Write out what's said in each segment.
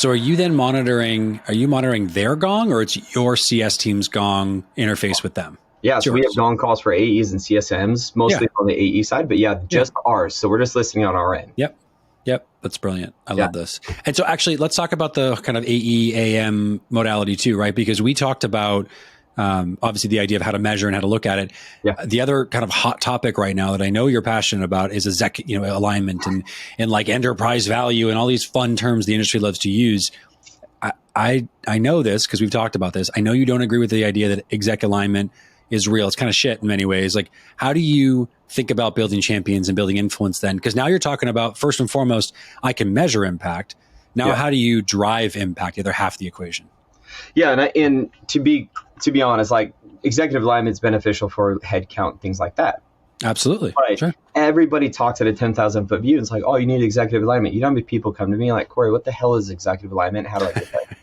So are you then monitoring their Gong, or it's your CS team's Gong interface with them? Yeah, so we have Gong calls for AEs and CSMs, mostly on the AE side, but just ours. So we're just listening on our end. Yep. That's brilliant. I love this. And so actually, let's talk about the kind of AE, AM modality too, right? Because we talked about obviously the idea of how to measure and how to look at it. Yeah. The other kind of hot topic right now that I know you're passionate about is alignment and like enterprise value and all these fun terms the industry loves to use. I know this because we've talked about this. I know you don't agree with the idea that exec alignment is real. It's kind of shit in many ways. Like, how do you think about building champions and building influence then? Because now you're talking about, first and foremost, I can measure impact. Now, how do you drive impact, the other half of the equation? Yeah, and to be honest, like executive alignment is beneficial for headcount, things like that. Absolutely. But sure. Everybody talks at a 10,000 foot view. It's like, oh, you need executive alignment. You know how many people come to me like, Cory, what the hell is executive alignment? How do I get that?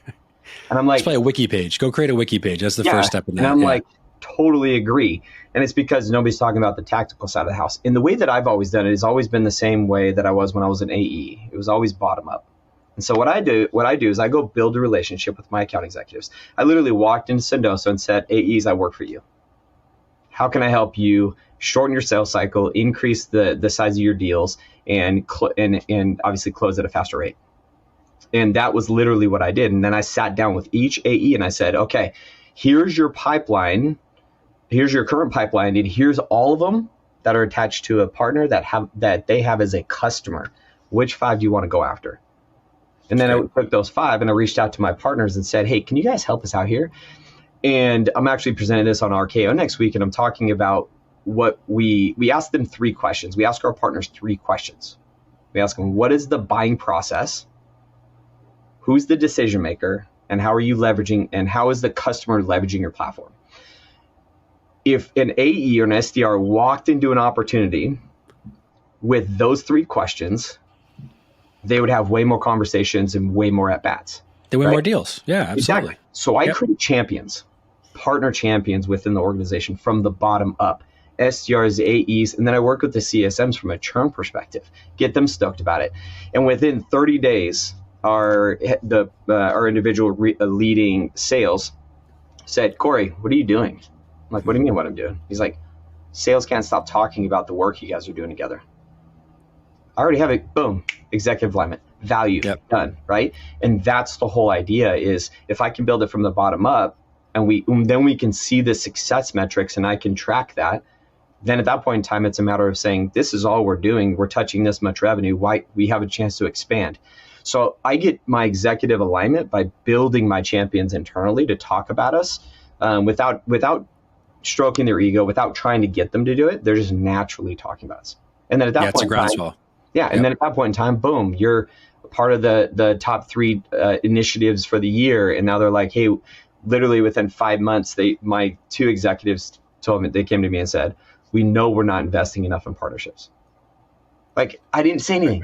And I'm like, let's play a wiki page. Go create a wiki page. That's the first step in that. And I'm like, totally agree. And it's because nobody's talking about the tactical side of the house. And the way that I've always done it has always been the same way that I was when I was an AE. It was always bottom up. And so what I do is I go build a relationship with my account executives. I literally walked into Sendoso and said, AEs, I work for you. How can I help you shorten your sales cycle, increase the size of your deals, and obviously close at a faster rate? And that was literally what I did. And then I sat down with each AE and I said, okay, here's your pipeline. Here's your current pipeline, and here's all of them that are attached to a partner that they have as a customer. Which 5 do you want to go after? And then I took those 5 and I reached out to my partners and said, hey, can you guys help us out here? And I'm actually presenting this on RKO next week, and I'm talking about what we asked them 3 questions. We ask our partners 3 questions. We ask them, what is the buying process? Who's the decision maker? And how are you leveraging, and how is the customer leveraging your platform? If an AE or an SDR walked into an opportunity with those 3 questions, they would have way more conversations and way more at-bats. They win more deals. Yeah, absolutely. Exactly. So I create champions, partner champions within the organization from the bottom up. SDRs, AEs, and then I work with the CSMs from a churn perspective, get them stoked about it. And within 30 days, our individual leading sales said, Cory, what are you doing? I'm like, what do you mean what I'm doing? He's like, sales can't stop talking about the work you guys are doing together. I already have it. Boom. Executive alignment. Value. Done. Right? And that's the whole idea is if I can build it from the bottom up and then we can see the success metrics and I can track that, then at that point in time, it's a matter of saying, this is all we're doing. We're touching this much revenue. Why we have a chance to expand. So I get my executive alignment by building my champions internally to talk about us without stroking their ego, without trying to get them to do it. They're just naturally talking about us. And then at that point in time, and then at that point in time, boom, you're part of the top 3 initiatives for the year. And now they're like, hey, literally within 5 months, my 2 executives told me, they came to me and said, we know we're not investing enough in partnerships. Like, I didn't say anything.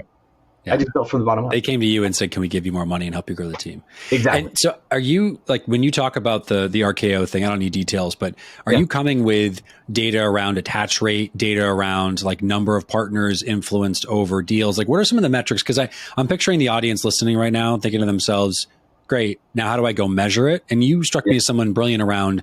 Yeah. I just built from the bottom up. They came to you and said, can we give you more money and help you grow the team? Exactly. And so are you, like, when you talk about the RKO thing, I don't need details, but are you coming with data around attach rate, data around like number of partners influenced over deals? Like, what are some of the metrics? Because I'm picturing the audience listening right now thinking to themselves, great, now how do I go measure it? And you struck me as someone brilliant around,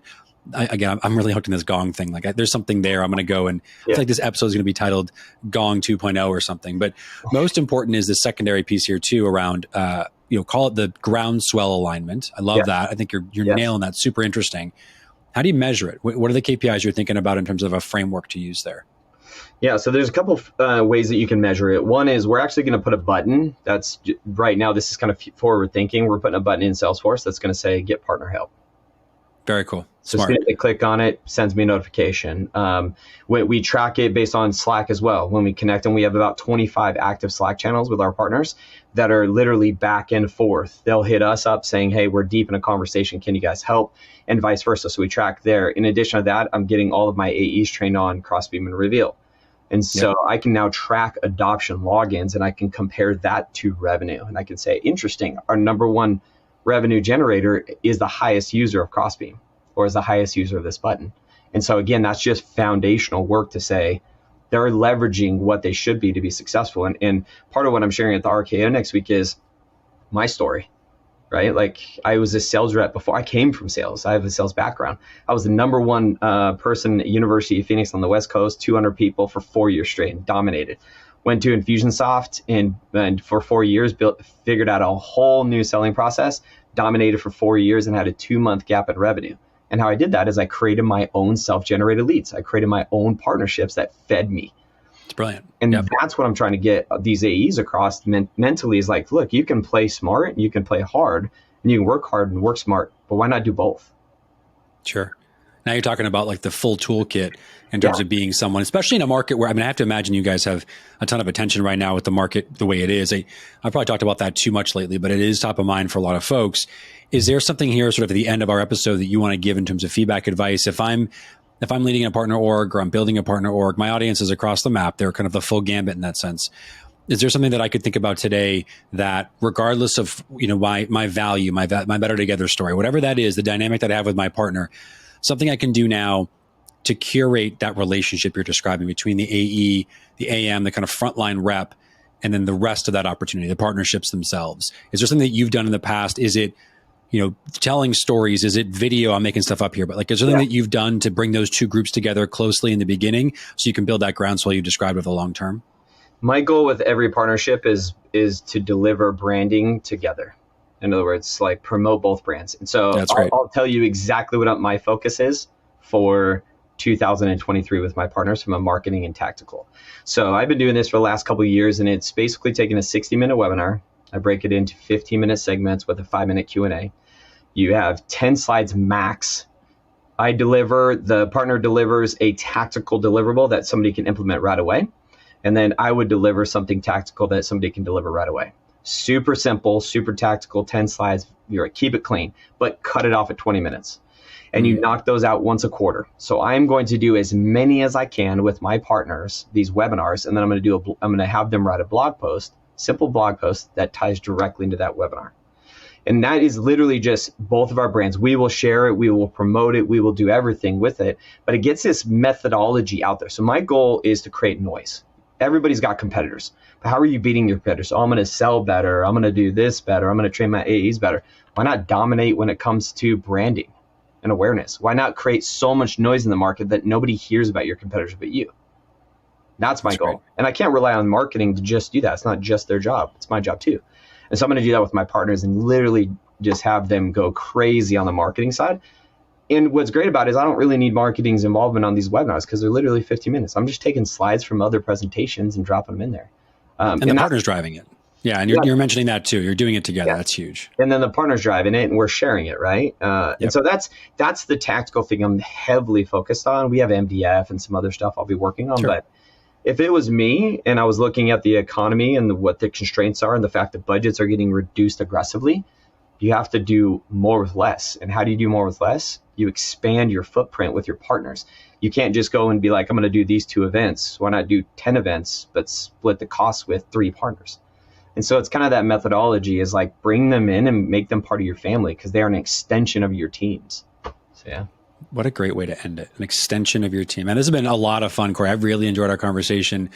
I'm really hooked in this Gong thing. Like, there's something there. I'm going to go and it's like this episode is going to be titled Gong 2.0 or something. But most important is the secondary piece here too around, call it the groundswell alignment. I love that. I think you're nailing that. Super interesting. How do you measure it? What are the KPIs you're thinking about in terms of a framework to use there? Yeah, so there's a couple of ways that you can measure it. One is we're actually going to put a button that's right now. This is kind of forward thinking. We're putting a button in Salesforce that's going to say get partner help. Very cool. So as soon as they click on it, sends me a notification. We track it based on Slack as well. When we connect them, we have about 25 active Slack channels with our partners that are literally back and forth. They'll hit us up saying, hey, we're deep in a conversation. Can you guys help? And vice versa. So we track there. In addition to that, I'm getting all of my AEs trained on Crossbeam and Reveal. And so I can now track adoption logins and I can compare that to revenue. And I can say, interesting, our number 1 revenue generator is the highest user of Crossbeam or is the highest user of this button. And so again, that's just foundational work to say they're leveraging what they should be to be successful. And part of what I'm sharing at the RKO next week is my story. right? Like I was a sales rep before I came from sales. I have a sales background. I was the number one person at University of Phoenix on the West Coast, 200 people for 4 years straight and dominated. Went to Infusionsoft and for 4 years figured out a whole new selling process, dominated for 4 years and had a 2-month gap in revenue. And how I did that is I created my own self-generated leads. I created my own partnerships that fed me. It's brilliant. And that's what I'm trying to get these AEs across mentally is like, look, you can play smart, you can play hard, and you can work hard and work smart, but why not do both? Sure. Now you're talking about like the full toolkit in terms of being someone, especially in a market where, I mean, I have to imagine you guys have a ton of attention right now with the market the way it is. I've probably talked about that too much lately, but it is top of mind for a lot of folks. Is there something here sort of at the end of our episode that you want to give in terms of feedback advice? If I'm leading a partner org or I'm building a partner org, my audience is across the map. They're kind of the full gambit in that sense. Is there something that I could think about today that regardless of, my value, my better together story, whatever that is, the dynamic that I have with my partner, something I can do now to curate that relationship you're describing between the AE, the AM, the kind of frontline rep, and then the rest of that opportunity, the partnerships themselves? Is there something that you've done in the past? Is it, telling stories? Is it video? I'm making stuff up here, but like, is there something that you've done to bring those two groups together closely in the beginning so you can build that groundswell you described over the long term? My goal with every partnership is to deliver branding together. In other words, like promote both brands. And so I'll tell you exactly what my focus is for 2023 with my partners from a marketing and tactical. So I've been doing this for the last couple of years, and it's basically taking a 60-minute webinar. I break it into 15-minute segments with a 5-minute Q&A. You have 10 slides max. The partner delivers a tactical deliverable that somebody can implement right away. And then I would deliver something tactical that somebody can deliver right away. Super simple, super tactical, 10 slides. Keep it clean, but cut it off at 20 minutes. And you knock those out once a quarter. So I'm going to do as many as I can with my partners, these webinars, and then I'm going to have them write a blog post, simple blog post that ties directly into that webinar. And that is literally just both of our brands. We will share it, we will promote it, we will do everything with it, but it gets this methodology out there. So my goal is to create noise. Everybody's got competitors, but how are you beating your competitors? I'm going to sell better. I'm going to do this better. I'm going to train my AEs better. Why not dominate when it comes to branding and awareness? Why not create so much noise in the market that nobody hears about your competitors but you? That's my goal. Right. And I can't rely on marketing to just do that. It's not just their job. It's my job too. And so I'm going to do that with my partners and literally just have them go crazy on the marketing side. And what's great about it is I don't really need marketing's involvement on these webinars because they're literally 15 minutes. I'm just taking slides from other presentations and dropping them in there. And the partner's driving it. Yeah, and you're mentioning that too. You're doing it together. Yeah. That's huge. And then the partner's driving it and we're sharing it, right? And so that's the tactical thing I'm heavily focused on. We have MDF and some other stuff I'll be working on. Sure. But if it was me and I was looking at the economy and what the constraints are and the fact that budgets are getting reduced aggressively, you have to do more with less. And how do you do more with less? You expand your footprint with your partners. You can't just go and be like, I'm going to do these 2 events. Why not do 10 events, but split the cost with 3 partners? And so it's kind of that methodology is like bring them in and make them part of your family because they are an extension of your teams. So, yeah. What a great way to end it. An extension of your team. And this has been a lot of fun, Cory. I've really enjoyed our conversation.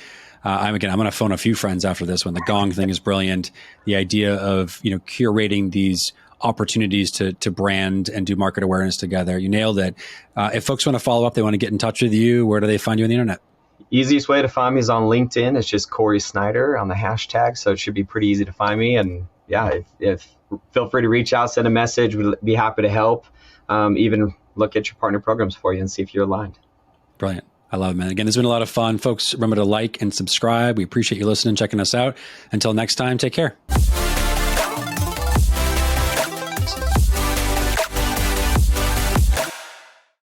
I'm going to phone a few friends after this one. The gong thing is brilliant. The idea of, curating these opportunities to brand and do market awareness together. You nailed it. If folks want to follow up, they want to get in touch with you, where do they find you on the internet? Easiest way to find me is on LinkedIn. It's just Cory Snyder on the hashtag. So it should be pretty easy to find me. And yeah, if feel free to reach out, send a message. We'd be happy to help. Even look at your partner programs for you and see if you're aligned. Brilliant. I love it, man. Again, it's been a lot of fun. Folks, remember to like and subscribe. We appreciate you listening, checking us out. Until next time, take care.